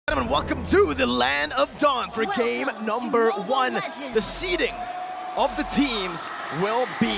Gentlemen, welcome to the Land of Dawn for game number 1. The seeding of the teams will be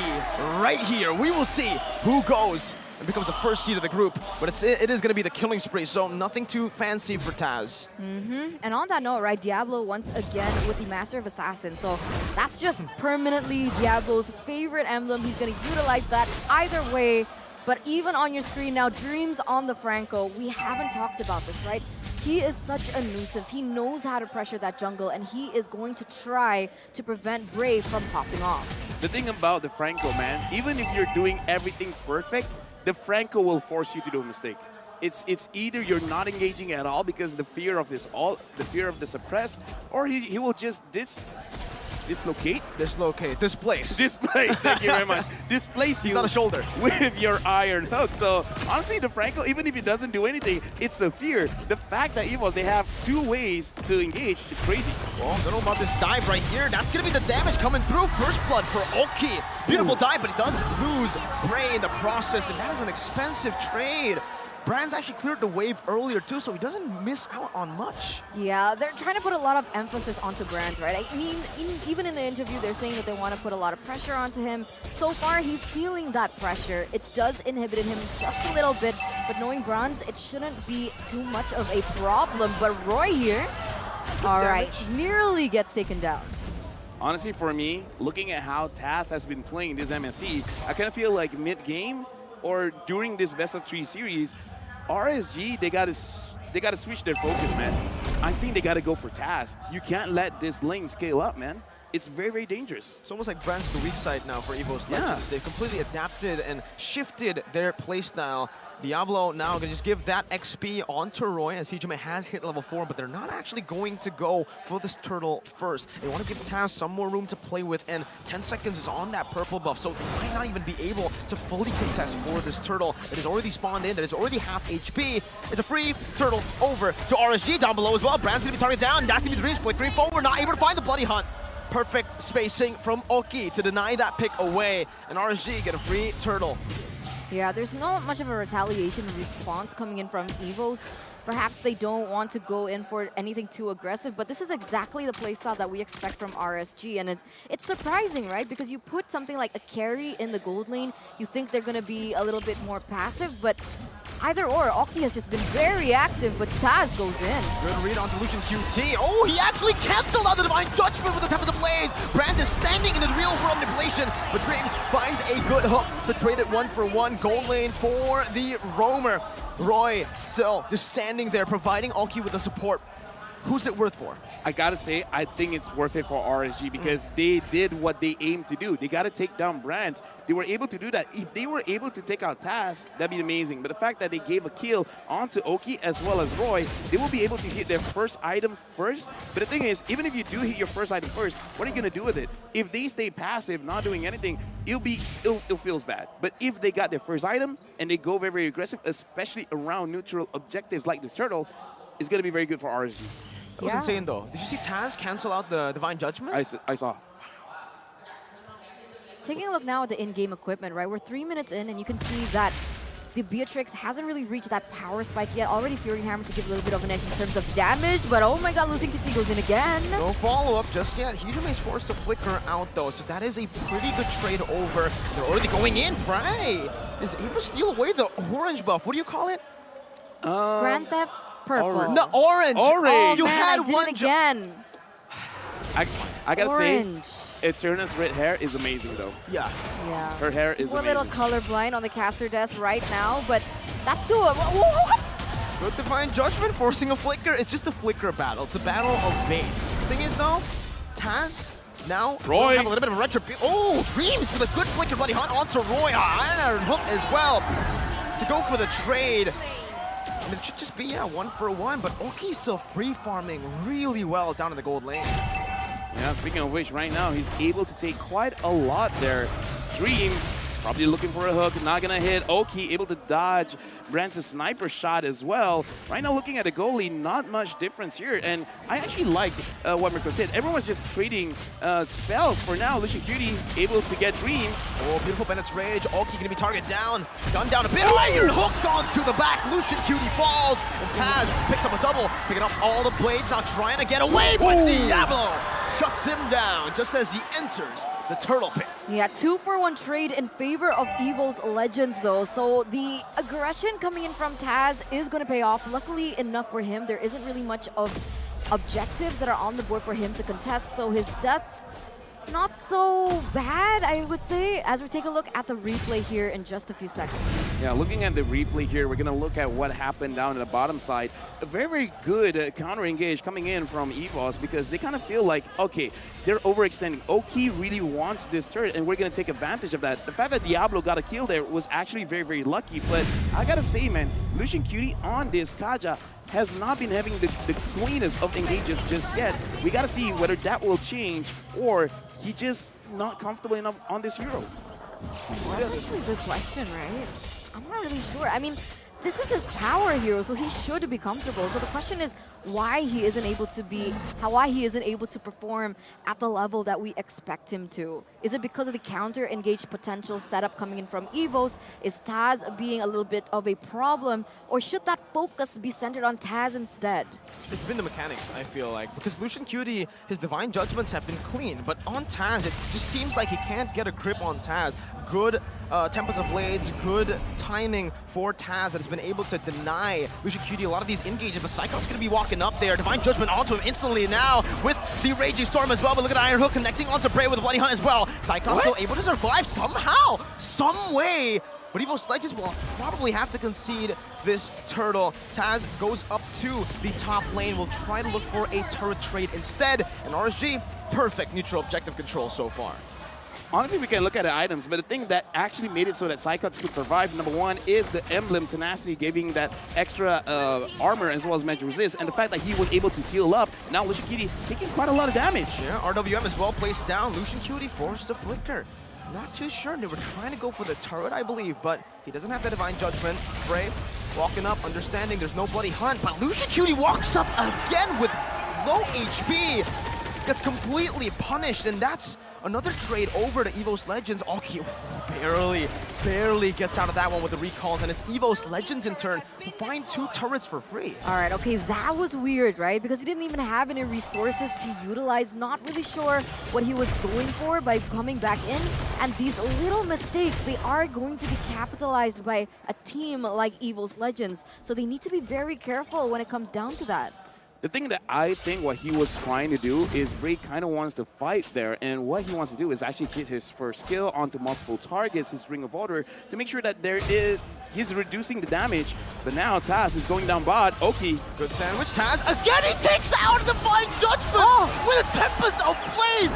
right here. We will see who goes and becomes the first seed of the group, but it is going to be the killing spree, so nothing too fancy for Taz. And on that note, right, Diablo once again with the Master of Assassins, so that's just permanently Diablo's favorite emblem. He's going to utilize that either way, but even on your screen now, Dreams on the Franco. We haven't talked about this, right? He is such a nuisance. He knows how to pressure that jungle, and he is going to try to prevent Brave from popping off. The thing about the Franco, man, even if you're doing everything perfect, the Franco will force you to do a mistake. It's either you're not engaging at all because the fear of his the fear of the suppress, or he will just dislocate. Displace. Thank you very much. Displace you. He's not a shoulder. With your iron hook. So honestly, the Franco, even if he doesn't do anything, it's a fear. The fact that Evos, they have 2 ways to engage is crazy. Well, don't know about this dive right here. That's going to be the damage coming through. First blood for Oki. Beautiful dive, but he does lose Bray in the process, and that is an expensive trade. Brand's actually cleared the wave earlier too, so he doesn't miss out on much. Yeah, they're trying to put a lot of emphasis onto Brand, right? I mean, even in the interview, they're saying that they want to put a lot of pressure onto him. So far, he's feeling that pressure. It does inhibit him just a little bit, but knowing Bronze, it shouldn't be too much of a problem. But Roy here, all right, nearly gets taken down. Honestly, for me, looking at how Taz has been playing this MSC, I kind of feel like mid-game or during this best of 3 series, RSG, they gotta switch their focus, man. I think they gotta go for Taz. You can't let this lane scale up, man. It's very, very dangerous. It's almost like Brand's the weak side now for Evos Legends. They've completely adapted and shifted their playstyle. Diablo now going to just give that XP onto Roy, as Hijime has hit level 4, but they're not actually going to go for this turtle first. They want to give Taz some more room to play with, and 10 seconds is on that purple buff, so they might not even be able to fully contest for this turtle that is already spawned in, that is already half HP. It's a free turtle over to RSG down below as well. Brand's going to be targeted down. That's going to be the Dreams flickering forward, not able to find the Bloody Hunt. Perfect spacing from Oki to deny that pick away, and RSG get a free turtle. Yeah, there's not much of a retaliation response coming in from Evos. Perhaps they don't want to go in for anything too aggressive, but this is exactly the playstyle that we expect from RSG, and it's surprising, right? Because you put something like a carry in the gold lane, you think they're going to be a little bit more passive, but either or, Oki has just been very active, but Taz goes in. Good read onto Lucian QT. Oh, he actually canceled out the Divine Judgment with the Tempest of Blaze. Brand is standing in the real world manipulation, but Dreams finds a good hook to trade it 1-for-1. Gold lane for the Roamer. Roy still just standing there, providing Oki with the support. Who's it worth for? I gotta say, I think it's worth it for RSG because they did what they aimed to do. They gotta take down Brands. They were able to do that. If they were able to take out Taz, that'd be amazing. But the fact that they gave a kill onto Oki as well as Roy, they will be able to hit their first item first. But the thing is, even if you do hit your first item first, what are you gonna do with it? If they stay passive, not doing anything, it feels bad. But if they got their first item and they go very, very aggressive, especially around neutral objectives like the turtle, it's gonna be very good for RSG. That was insane, though. Did you see Taz cancel out the Divine Judgment? I saw. Taking a look now at the in-game equipment, right? We're 3 minutes in, and you can see that the Beatrix hasn't really reached that power spike yet. Already Fury Hammer to give a little bit of an edge in terms of damage, but oh my god, losing Kitty goes in again. No follow-up just yet. Hijime is forced to flicker out, though, so that is a pretty good trade over. They're already going in. Bray is able to steal away the orange buff. What do you call it? Grand Theft Purple. No, orange. Oh, you man, had I did one it again. I gotta say, Orange. Eterna's red hair is amazing, though. Yeah. Yeah. Her hair is We're a amazing. little colorblind on the caster desk right now, but that's too... What? Good Divine Judgment forcing a flicker. It's just a flicker battle. It's a battle of bait. The thing is, though, Taz now Roy have a little bit of retribution. Oh, Dreams with a good flicker Bloody Hunt onto Roy. Iron hook as well to go for the trade. And it should just be, 1-for-1, but Oki's still free farming really well down in the gold lane. Yeah, speaking of which, right now, he's able to take quite a lot there. Dreams Probably looking for a hook, not gonna hit. Oki able to dodge Brand's sniper shot as well. Right now, looking at the goalie, not much difference here. And I actually like what Mirko said. Everyone's just trading spells for now. Lucian Cutie able to get dreams. Oh, beautiful Bennett's Rage. Oki gonna be targeted down. Gun down a bit. Iron hooked onto the back. Lucian Cutie falls. And Taz picks up a double, picking up all the blades, now trying to get away, but Diablo shuts him down just as he enters the turtle pit. Yeah, 2-for-1 trade in favor of Evos Legends though. So the aggression coming in from Taz is going to pay off. Luckily enough for him, there isn't really much of objectives that are on the board for him to contest. So his death, not so bad, I would say, as we take a look at the replay here in just a few seconds. Yeah, looking at the replay here, we're going to look at what happened down at the bottom side. A very, very good counter-engage coming in from Evos because they kind of feel like, okay, they're overextending. Oki really wants this turret, and we're going to take advantage of that. The fact that Diablo got a kill there was actually very, very lucky, but I got to say, man, Lucian Cutie on this Kaja has not been having the cleanest of engages just yet. We got to see whether that will change or he just not comfortable enough on this hero. Well, that's actually a good question, right? I'm not really sure. I mean, this is his power hero, so he should be comfortable. So the question is why he isn't able to perform at the level that we expect him to. Is it because of the counter-engage potential setup coming in from Evos? Is Taz being a little bit of a problem? Or should that focus be centered on Taz instead? It's been the mechanics, I feel like, because Lucian Cutie, his divine judgments have been clean, but on Taz, it just seems like he can't get a grip on Taz. Good Tempest of Blades, good timing for Taz that has been able to deny Lucian Cutie a lot of these engages, but Psychon's going to be walking up there. Divine Judgment onto him instantly now with the Raging Storm as well, but look at Iron Hook connecting onto Bray with a Bloody Hunt as well. Psychon's still able to survive somehow, some way, but Evos Legends will probably have to concede this turtle. Taz goes up to the top lane, will try to look for a turret trade instead, and RSG, perfect neutral objective control so far. Honestly, we can look at the items, but the thing that actually made it so that Psychots could survive, number one, is the emblem Tenacity, giving that extra armor as well as magic resist, and the fact that he was able to heal up. Now Lucian Cutie taking quite a lot of damage. Yeah, RWM is well placed down. Lucian Cutie forced to flicker. Not too sure. They were trying to go for the turret, I believe, but he doesn't have the Divine Judgment. Bray walking up, understanding there's no Bloody Hunt, but Lucian Cutie walks up again with low HP. Gets completely punished, and that's another trade over to Evos Legends. Oki barely gets out of that one with the recalls, and it's Evos Legends in turn who find 2 turrets for free. All right, okay, that was weird, right? Because he didn't even have any resources to utilize, not really sure what he was going for by coming back in. And these little mistakes, they are going to be capitalized by a team like Evos Legends. So they need to be very careful when it comes down to that. The thing that I think what he was trying to do is Bray kind of wants to fight there, and what he wants to do is actually hit his first skill onto multiple targets, his Ring of Order, to make sure that he's reducing the damage. But now Taz is going down bot. Oki. Good sandwich. Taz again, he takes out Divine Judgment with a Tempest of Blades.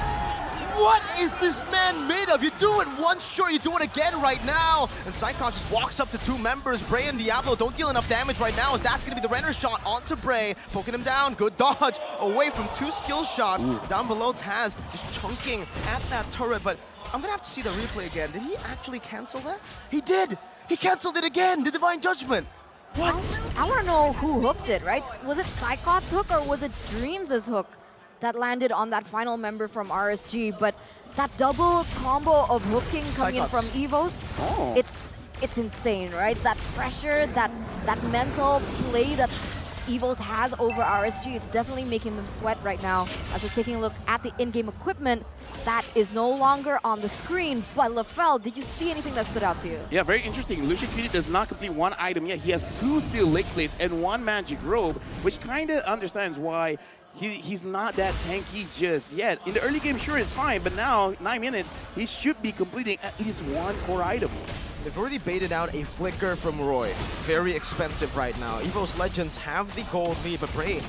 What is this man made of? You do it once, sure, you do it again right now. And Psychon just walks up to 2 members. Bray and Diablo don't deal enough damage right now, as that's going to be the Renner shot onto Bray, poking him down. Good dodge away from 2 skill shots. Down below, Taz just chunking at that turret, but I'm going to have to see the replay again. Did he actually cancel that? He did! He canceled it again, the Divine Judgment. What? I want to know who hooked it, right? Was it Psychot's hook or was it Dreams' hook that landed on that final member from RSG? But that double combo of hooking coming in from Evos, it's insane, right? That pressure, that mental play that Evos has over RSG, it's definitely making them sweat right now. As we're taking a look at the in-game equipment, that is no longer on the screen. But Lefel, did you see anything that stood out to you? Yeah, very interesting. Lucian Cutie does not complete 1 item yet. He has 2 Steel Lake Plates and 1 Magic Robe, which kind of understands why he's not that tanky just yet. In the early game, sure, it's fine, but now, 9 minutes, he should be completing at least 1 core item. They've already baited out a flicker from Roy. Very expensive right now. Evos Legends have the gold lead, but Bray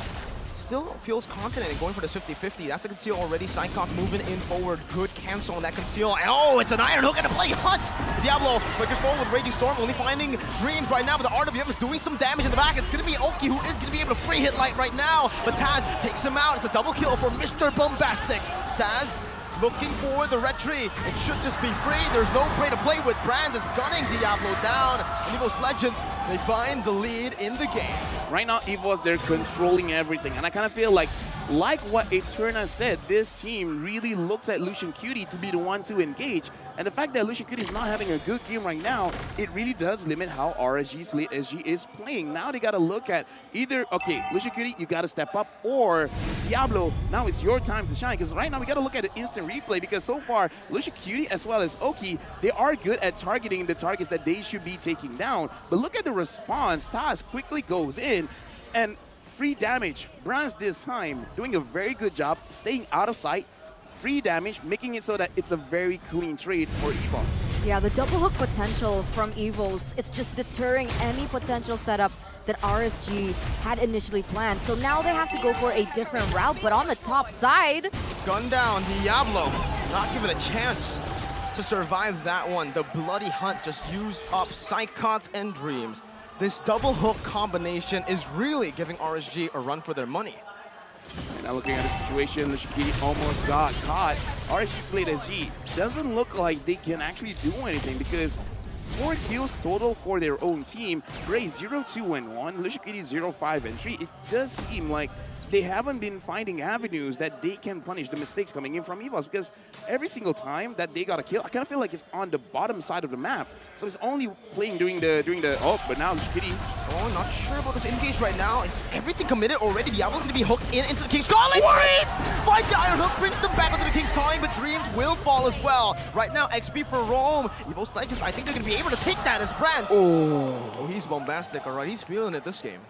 still feels confident in going for this 50-50. That's the conceal already. Psychon's moving in forward. Good cancel on that conceal. And oh, it's an Iron Hook and a Bloody Hunt. Diablo flickers forward with Raging Storm, only finding Dreams right now, but the RWM is doing some damage in the back. It's going to be Oki who is going to be able to free hit Light right now, but Taz takes him out. It's a double kill for Mr. Bombastic. Taz looking for the red tree. It should just be free. There's no prey to play with. Brands is gunning Diablo down. And Evos Legends, they find the lead in the game. Right now, Evos, they're controlling everything. And I kind of feel like what Eterna said, this team really looks at Lucian Cutie to be the one to engage. And the fact that Lucian Cutie is not having a good game right now, it really does limit how RSG Slate SG is playing. Now they got to look at either, okay, Lucian Cutie, you got to step up, or Diablo, now it's your time to shine. Because right now we got to look at the instant replay, because so far, Lucian Cutie as well as Oki, they are good at targeting the targets that they should be taking down. But look at the response. Taz quickly goes in, and free damage. Brands this time doing a very good job staying out of sight. Free damage, making it so that it's a very clean trade for Evos. Yeah, the double hook potential from Evos, it's just deterring any potential setup that RSG had initially planned. So now they have to go for a different route, but on the top side... Gun down, Diablo, not given a chance to survive that one. The bloody hunt just used up Psychots and Dreams. This double hook combination is really giving RSG a run for their money. And now looking at the situation, Lucian Cutie almost got caught. RSG Slate SG doesn't look like they can actually do anything, because 4 kills total for their own team. Bray 0-2-1, Lucian Cutie 0-5-3. It does seem like they haven't been finding avenues that they can punish the mistakes coming in from Evos, because every single time that they got a kill, I kind of feel like it's on the bottom side of the map. So it's only playing during the oh, but now Kitty. Oh, not sure about this engage right now. Is everything committed already? Diablo's gonna be hooked into the King's Calling. Dreams! Find the Iron Hook, brings them back into the King's Calling, but Dreams will fall as well. Right now, XP for Rome. Evos Legends, I think they're gonna be able to take that as Brands. Oh, he's bombastic, all right. He's feeling it this game.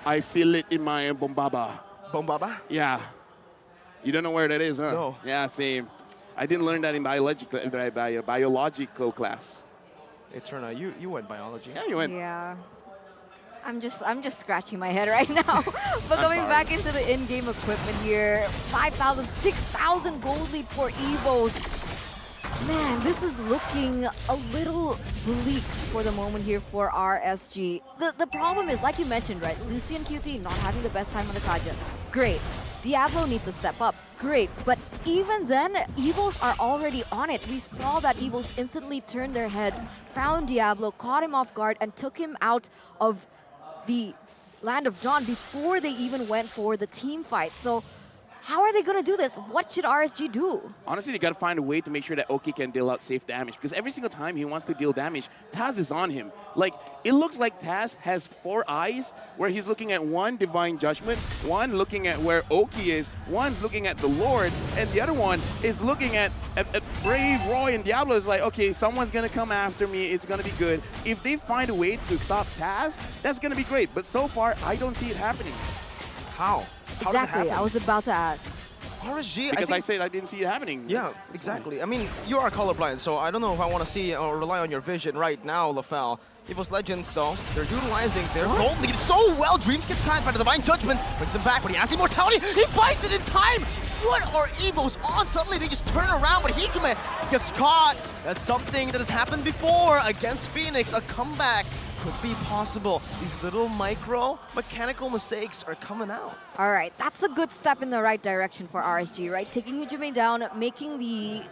I feel it in my bombaba. Bombaba? Yeah. You don't know where that is, huh? No. Yeah, same. I didn't learn that in biological class. Eterna, you went biology. Yeah, you went. Yeah. I'm just scratching my head right now. But going back into the in-game equipment here, 5,000, 6,000 gold lead for Evos. Man, this is looking a little bleak for the moment here for RSG. The problem is, like you mentioned, right? Lucian QT not having the best time on the Kaja. Great. Diablo needs to step up. Great. But even then, Evos are already on it. We saw that Evos instantly turned their heads, found Diablo, caught him off guard, and took him out of the Land of Dawn before they even went for the team fight. So how are they going to do this? What should RSG do? Honestly, they got to find a way to make sure that Oki can deal out safe damage, because every single time he wants to deal damage, Taz is on him. Like, it looks like Taz has 4 eyes, where he's looking at one Divine Judgment, one looking at where Oki is, one's looking at the Lord, and the other one is looking at Brave, Roy, and Diablo. Is like, okay, someone's going to come after me. It's going to be good. If they find a way to stop Taz, that's going to be great. But so far, I don't see it happening. How? Exactly, I was about to ask. RSG, because I said I didn't see it happening. Yeah, exactly. I mean, you are colorblind, so I don't know if I want to see or rely on your vision right now, Lafel. Evos Legends, though, they're utilizing their gold lead so well. Dreams gets caught by the Divine Judgment, brings him back, but he has the immortality. He bites it in time. What are Evos on? Suddenly they just turn around, but Hijime gets caught. That's something that has happened before against Phoenix. A comeback could be possible. These little micro mechanical mistakes are coming out. All right, that's a good step in the right direction for RSG, right? Taking Hijime down, making the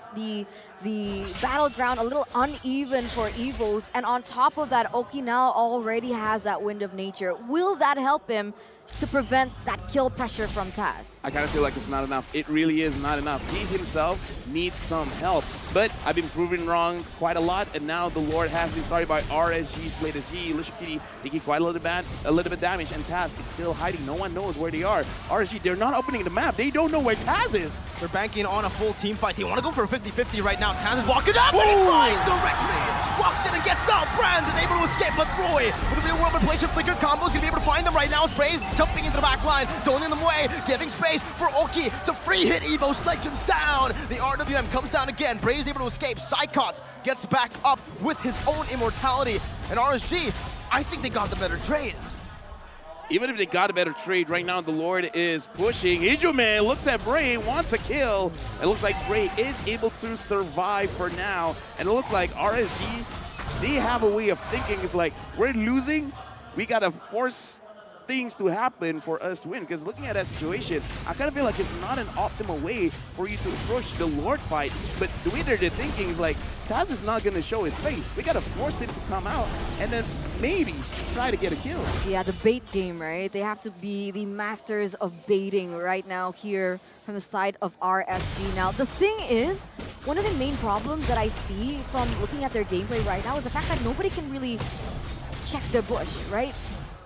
battleground a little uneven for Evos, and on top of that, Oki now already has that Wind of Nature. Will that help him to prevent that kill pressure from Taz? I kind of feel like it's not enough. It really is not enough. He himself needs some help. But I've been proven wrong quite a lot, and now the Lord has been started by RSG, Slate SG, Lucian Kitty taking quite a little bit damage, and Taz is still hiding. No one knows where they are. RSG, they're not opening the map. They don't know where Taz is. They're banking on a full team fight. They want to go for a 50-50 right now. Taz is walking up, and he finds the retry. Walks in and gets out. Brands is able to escape, but Roy, with a real world manipulation flicker combo, is going to be able to find them right now. Sprays jumping into the back line, zoning them away, giving space for Oki to free hit Evos Legends down. The RWM comes down again. Bray is able to escape. Psychots gets back up with his own immortality. And RSG, I think they got the better trade. Even if they got a better trade, right now the Lord is pushing. Hijime looks at Bray, wants a kill. It looks like Bray is able to survive for now. And it looks like RSG, they have a way of thinking. It's like, we're losing, we gotta force things to happen for us to win. Because looking at that situation, I kind of feel like it's not an optimal way for you to approach the Lord fight. But the way they're thinking is like, Taz is not going to show his face. We got to force him to come out and then maybe try to get a kill. Yeah, the bait game, right? They have to be the masters of baiting right now here from the side of RSG. Now, the thing is, one of the main problems that I see from looking at their gameplay right now is the fact that nobody can really check their bush, right?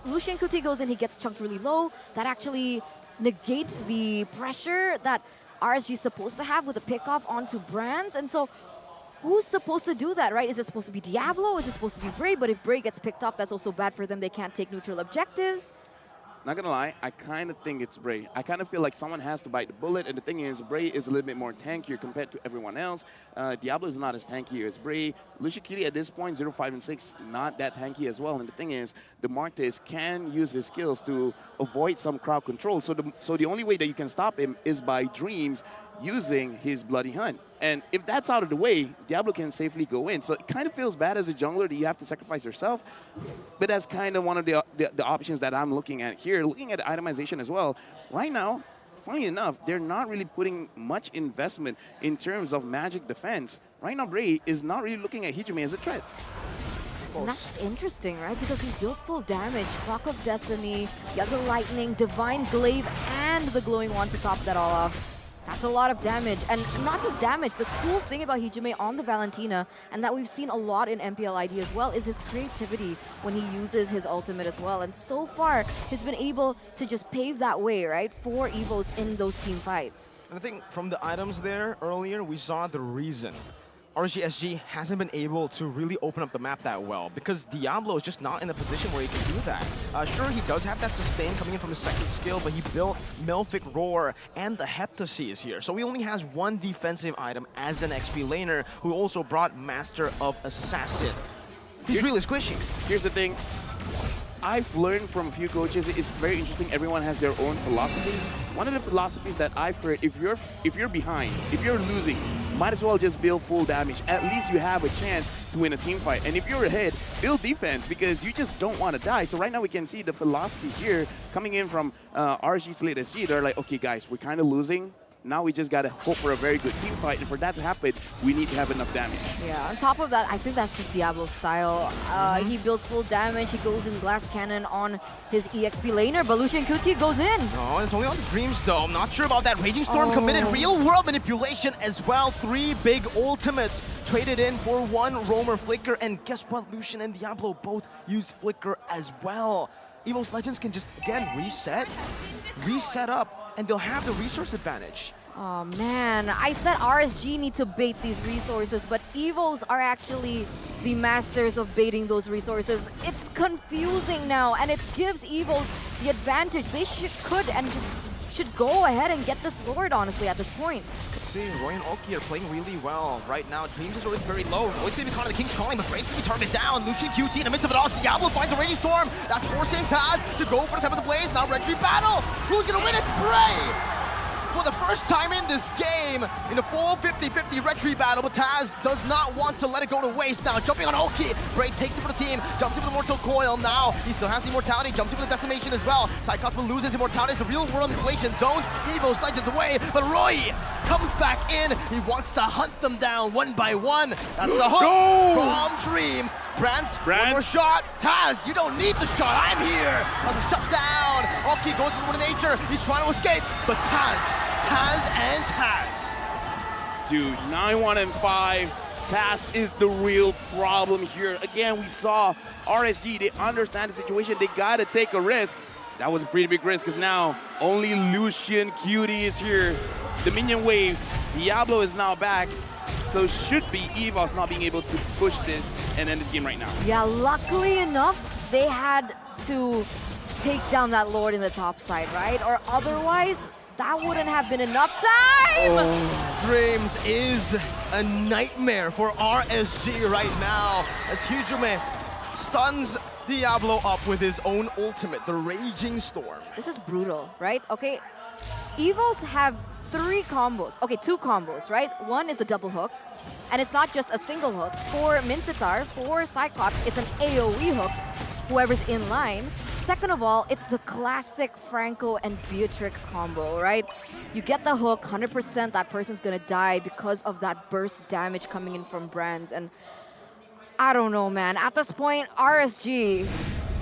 Lucian Kuti goes in, he gets chunked really low. That actually negates the pressure that RSG is supposed to have with a pickoff onto Brands. And so, who's supposed to do that, right? Is it supposed to be Diablo? Is it supposed to be Bray? But if Bray gets picked off, that's also bad for them. They can't take neutral objectives. Not gonna lie, I kind of think it's Bray. I kind of feel like someone has to bite the bullet, and the thing is, Bray is a little bit more tankier compared to everyone else. Diablo is not as tanky as Bray. Lucian Cutie at this point, 0, 5, and 6, not that tanky as well. And the thing is, the Martes can use his skills to avoid some crowd control. So the only way that you can stop him is by Dreams using his Bloody Hunt. And if that's out of the way, Diablo can safely go in. So it kind of feels bad as a jungler that you have to sacrifice yourself, but that's kind of one of the options that I'm looking at here. Looking at itemization as well, right now, funny enough, they're not really putting much investment in terms of magic defense. Right now, Bray is not really looking at Hijime as a threat. And that's interesting, right? Because he built full damage. Clock of Destiny, you have the Lightning, Divine Glaive, and the Glowing Wand to top that all off. That's a lot of damage, and not just damage. The cool thing about Hijime on the Valentina, and that we've seen a lot in MPLID as well, is his creativity when he uses his ultimate as well. And so far, he's been able to just pave that way, right, for Evos in those team fights. And I think from the items there earlier, we saw the reason RGSG hasn't been able to really open up the map that well because Diablo is just not in a position where he can do that. Sure, he does have that sustain coming in from his second skill, but he built Melphic Roar and the Heptaseas here. So he only has one defensive item as an XP laner who also brought Master of Assassin. He's really squishy. Here's the thing. I've learned from a few coaches, it's very interesting, everyone has their own philosophy. One of the philosophies that I've heard, if you're behind, if you're losing, might as well just build full damage. At least you have a chance to win a team fight. And if you're ahead, build defense because you just don't want to die. So right now we can see the philosophy here coming in from RG Slate SG. They're like, okay guys, we're kind of losing. Now we just got to hope for a very good team fight, and for that to happen, we need to have enough damage. Yeah, on top of that, I think that's just Diablo's style. He builds full damage, he goes in Glass Cannon on his EXP laner, but Lucian Kuti goes in. Oh, it's only on the Dreams though. I'm not sure about that. Raging Storm committed real world manipulation as well. 3 big ultimates traded in for 1 Roamer Flicker, and guess what? Lucian and Diablo both use Flicker as well. Evos Legends can just, again, reset up, and they'll have the resource advantage. Oh man, I said RSG need to bait these resources, but Evos are actually the masters of baiting those resources. It's confusing now, and it gives Evos the advantage. They should go ahead and get this Lord, honestly, at this point. Let's see, Roy and Oki are playing really well right now. Dreams is already very low. Roy's gonna be caught in the King's Calling, but Bray's gonna be targeted down. Lucian QT in the midst of it all. Diablo finds a Raging Storm. That's forcing Taz to go for the Temple of the Blaze. Now Retry battle. Who's gonna win it? Bray! For the first time in this game, in a full 50-50 retry battle, but Taz does not want to let it go to waste now. Jumping on Oki, Bray takes it for the team, jumps in for the Mortal Coil. Now he still has the Immortality, jumps in for the Decimation as well. Cyclops will lose his Immortality as the real world inflation zones Evos Legends away, but Roy comes back in. He wants to hunt them down one by one. That's a hook from Dreams. Brands, one more shot. Taz, you don't need the shot. I'm here. That's a shut down. Oki goes for the nature. He's trying to escape, but Taz and Taz. Dude, 9-1-5. Taz is the real problem here. Again, we saw RSG, they understand the situation. They gotta take a risk. That was a pretty big risk because now only Lucian Cutie is here. The minion waves. Diablo is now back. So should be Evos not being able to push this and end this game right now. Yeah, luckily enough, they had to take down that Lord in the top side, right? Or otherwise, that wouldn't have been enough time! Oh, Dreams is a nightmare for RSG right now as Hijime stuns Diablo up with his own ultimate, the Raging Storm. This is brutal, right? Okay, Evos have 3 combos. Okay, 2 combos, right? One is the double hook, and it's not just a single hook. For Mincitar, for Cyclops, it's an AoE hook, whoever's in line. second of all, it's the classic Franco and Beatrix combo, right? You get the hook, 100% that person's gonna die because of that burst damage coming in from Brands. And I don't know, man. At this point, RSG,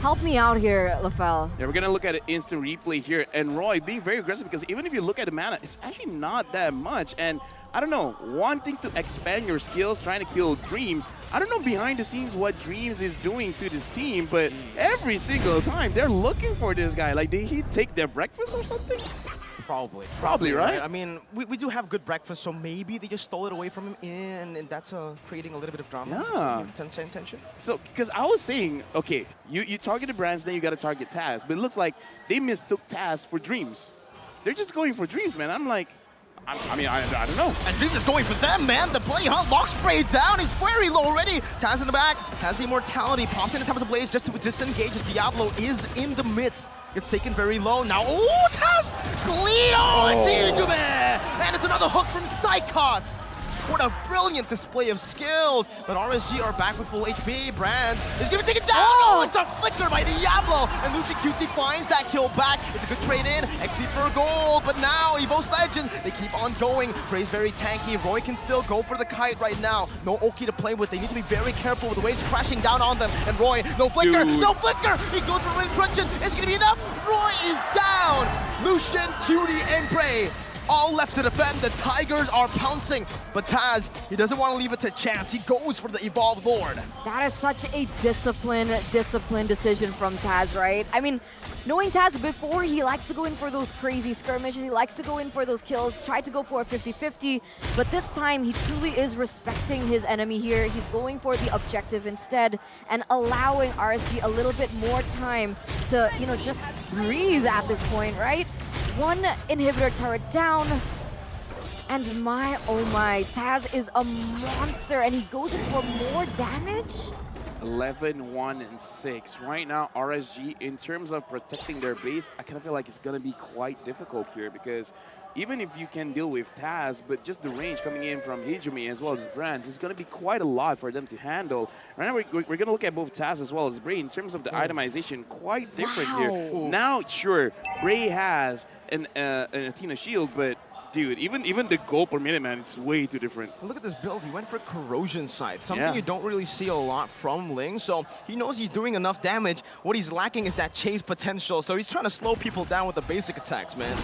help me out here, LaFell. Yeah, we're going to look at an instant replay here. And Roy being very aggressive because even if you look at the mana, it's actually not that much. And I don't know, wanting to expand your skills, trying to kill Dreams. I don't know behind the scenes what Dreams is doing to this team, but every single time they're looking for this guy. Like, did he take their breakfast or something? Probably, right? I mean, we do have good breakfast, so maybe they just stole it away from him, and that's creating a little bit of drama. Yeah. Tension. So, because I was saying, okay, you targeted Brands, then you got to target Taz. But it looks like they mistook Taz for Dreams. They're just going for Dreams, man. I'm like, I mean, I don't know. And Dreams is going for them, man. The play, huh? Lock spray down. He's very low already. Taz in the back has the immortality. Pops in the top of the blaze just to disengage as Diablo is in the midst. Gets taken very low. Now, oh, Taz! Cleo! And it's another hook from Psychot. What a brilliant display of skills. But RSG are back with full HP. Brands is going to take it down. Oh, it's a flicker by Diablo. And Lucian QT finds that kill back. It's a good trade in. XP for gold. But now, Evos Legends, they keep on going. Bray's very tanky. Roy can still go for the kite right now. No Oki to play with. They need to be very careful with the waves crashing down on them. And Roy, no flicker. Dude. No flicker. He goes for a truncheon. Is it going to be enough? Roy is down. Lucian, QT, and Bray all left to defend. The Tigers are pouncing. But Taz, he doesn't want to leave it to chance. He goes for the Evolved Lord. That is such a disciplined decision from Taz, right? I mean, knowing Taz before, he likes to go in for those crazy skirmishes. He likes to go in for those kills, try to go for a 50-50. But this time, he truly is respecting his enemy here. He's going for the objective instead and allowing RSG a little bit more time to, you know, just breathe at this point, right? One inhibitor turret down. And my, oh my, Taz is a monster and he goes in for more damage? 11, 1, and 6. Right now, RSG, in terms of protecting their base, I kind of feel like it's going to be quite difficult here because even if you can deal with Taz, but just the range coming in from Hijumi as well as Brands, it's going to be quite a lot for them to handle. Right now, we're going to look at both Taz as well as Bray in terms of the itemization, quite different here. Now, sure, Bray has an Athena shield, but dude, even the gold per minute, man, it's way too different. Look at this build. He went for Corrosion Sight, something you don't really see a lot from Ling. So he knows he's doing enough damage. What he's lacking is that chase potential. So he's trying to slow people down with the basic attacks, man.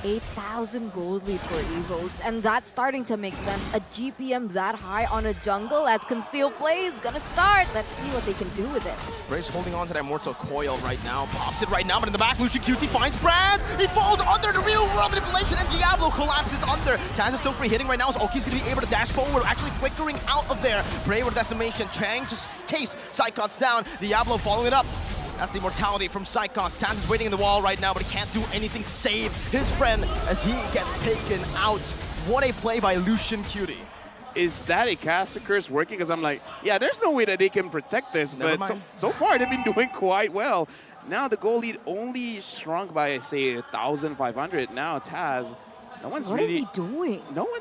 8,000 gold lead for Evos, and that's starting to make sense. A GPM that high on a jungle as Concealed Play is gonna start. Let's see what they can do with it. Bray's holding on to that Mortal Coil right now. Pops it right now, but in the back, Lucian QT finds Brands. He falls under the real world manipulation, and Diablo collapses under. Taz is still free hitting right now, so Oki's gonna be able to dash forward, actually flickering out of there. Bray with decimation, trying to chase Psychots down. Diablo following it up. That's the immortality from Psychots. Taz is waiting in the wall right now, but he can't do anything to save his friend as he gets taken out. What a play by Lucian QT. Is that a caster curse working? Because I'm like, yeah, there's no way that they can protect this, Never but mind. so far they've been doing quite well. Now the goal lead only shrunk by, say, 1,500. Now Taz, no one's What really... is he doing? No one...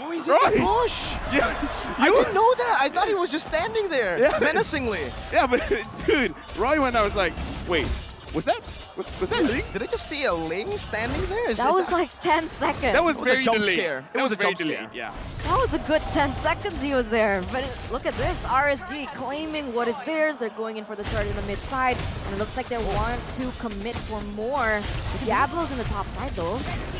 Oh, he's in the bush! Yeah, I didn't know that! I thought he was just standing there, menacingly. Yeah, but dude, Roy went, I was like, wait, was that Ling? Did I just see a Ling standing there? That was like 10 seconds. That was a very jump delayed. scare. It That was a very jump scare. delayed, yeah. That was a good 10 seconds he was there. But look at this, RSG claiming what is theirs. They're going in for the start in the mid side. And it looks like they want to commit for more. The Diablo's in the top side though.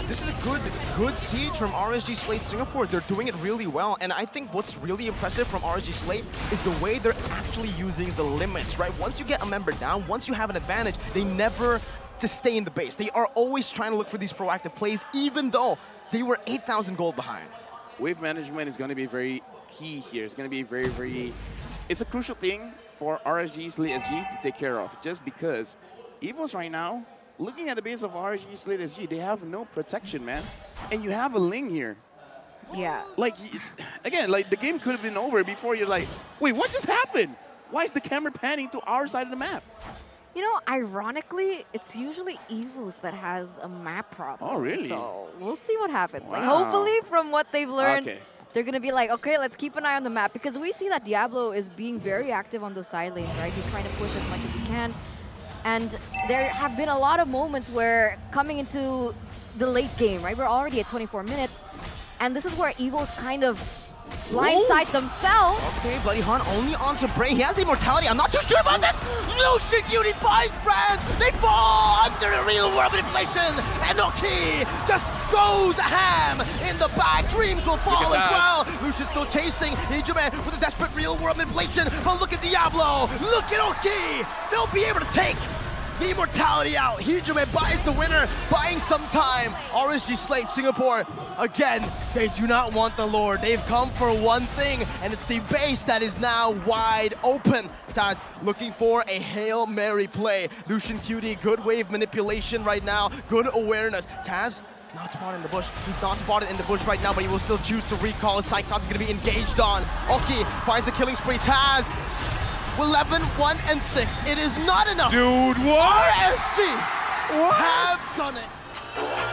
This is a good siege from RSG Slate Singapore. They're doing it really well. And I think what's really impressive from RSG Slate is the way they're actually using the limits, right? Once you get a member down, once you have an advantage, they never just stay in the base. They are always trying to look for these proactive plays, even though they were 8,000 gold behind. Wave management is going to be very key here. It's going to be very... It's a crucial thing for RSG Slate SG to take care of, just because Evos right now, looking at the base of RSG Slate SG, they have no protection, man. And you have a Ling here. Yeah. Like, again, like the game could have been over before you're like, wait, what just happened? Why is the camera panning to our side of the map? You know, ironically, it's usually Evos that has a map problem. Oh, really? So we'll see what happens. Wow. Like, hopefully, from what they've learned, Okay. they're going to be like, okay, let's keep an eye on the map. Because we see that Diablo is being very active on those side lanes, right? He's trying to push as much as he can. And there have been a lot of moments where coming into the late game, right? We're already at 24 minutes. And this is where Evos kind of blindside themselves. Okay, Bloody Hunt only onto Bray. He has the immortality. I'm not too sure about this. Lucian Cutie finds Brands. They fall under the real world manipulation. And Oki just goes ham in the back. Dreams will fall as well. Lucian's still chasing Ijume with a desperate real world manipulation. But look at Diablo. Look at Oki. They'll be able to take the immortality out. Hijume buys the winner, buying some time. RSG slate Singapore. Again, they do not want the Lord. They've come for one thing, and it's the base that is now wide open. Taz looking for a Hail Mary play. Lucian Cutie, good wave manipulation right now, good awareness. Taz not spotted in the bush. He's not spotted in the bush right now, but he will still choose to recall. Psychon's gonna be engaged on. Oki finds the killing spree. Taz 11, 1, and 6. It is not enough. Dude, what? RSG have done it.